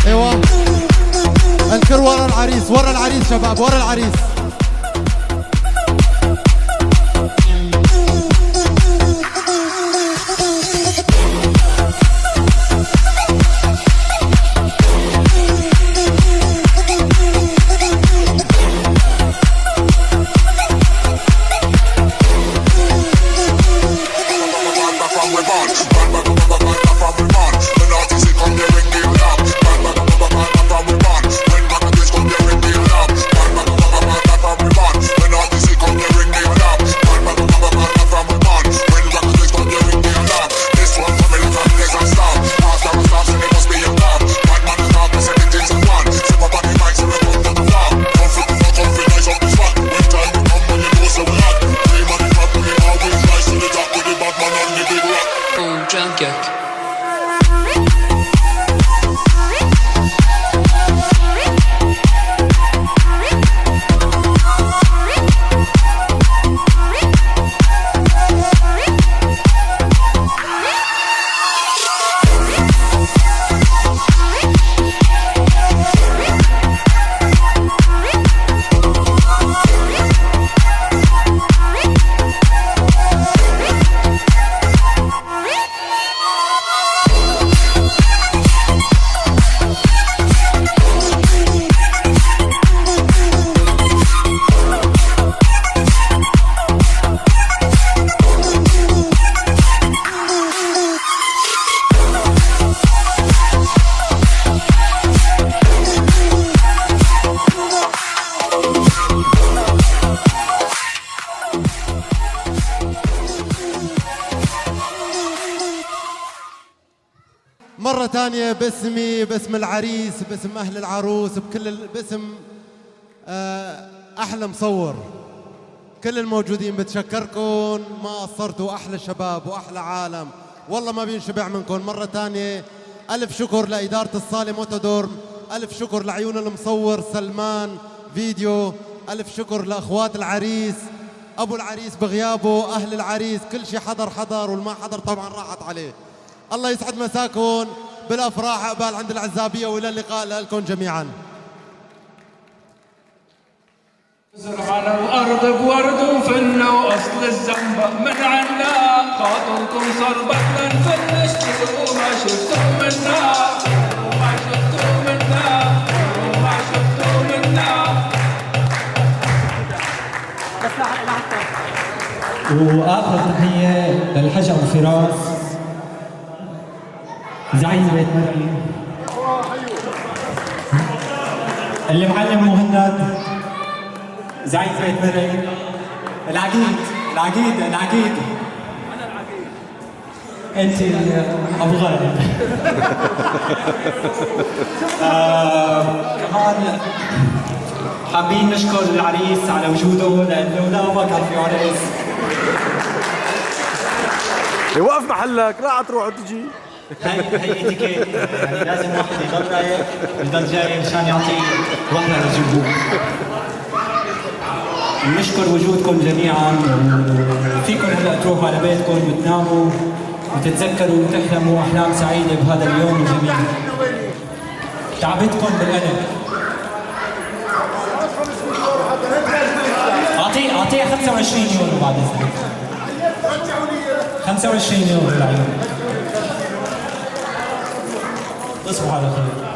ايوه الكل ورا العريس، ورا العريس شباب، ورا العريس. مرة تانية باسمي، باسم العريس، باسم أهل العروس، باسم أحلى مصور، كل الموجودين بتشكركم، ما قصرتوا، أحلى شباب وأحلى عالم، والله ما بينشبع منكم. مرة تانية ألف شكر لإدارة الصالة موتودورم، ألف شكر لعيون المصور سلمان فيديو، ألف شكر لأخوات العريس، أبو العريس بغيابه، أهل العريس، كل شي حضر والما حضر طبعا راحت عليه. الله يسعد مساكم بالافراح، عقبال عند العزابيه، والى اللقاء لكم جميعا. زرعنا وارض بورد وفلنا واصل الزنبق من عنا، خاطركم صربت لنفلش وما شفتوا منا، وما شفتوا منا، وما شفتوا منا. واخر تحيه للحاج ابو فراس زعيم بيت مرئي، اللي معلم مهند زعيم بيت مرئي، العقيد العقيد العقيد، انا العقيد انت ابو غالب. كمان حابين نشكر العريس على وجوده، لانه لا ما كان في عرس. وقف محلك، لا تروح وتجي. هي اتيكيت، يعني لازم واحد يضل رايق ويضل جاي مشان يعطي وهله للجمهور. بنشكر وجودكم جميعا، وفيكم هلا تروحوا على بيتكم وتناموا وتتذكروا وتحلموا احلام سعيده بهذا اليوم الجميل. تعبتكم بالقلب. اعطيه 25 يورو بعد اذنك. 25 يورو للعيون. تصبحوا على خير.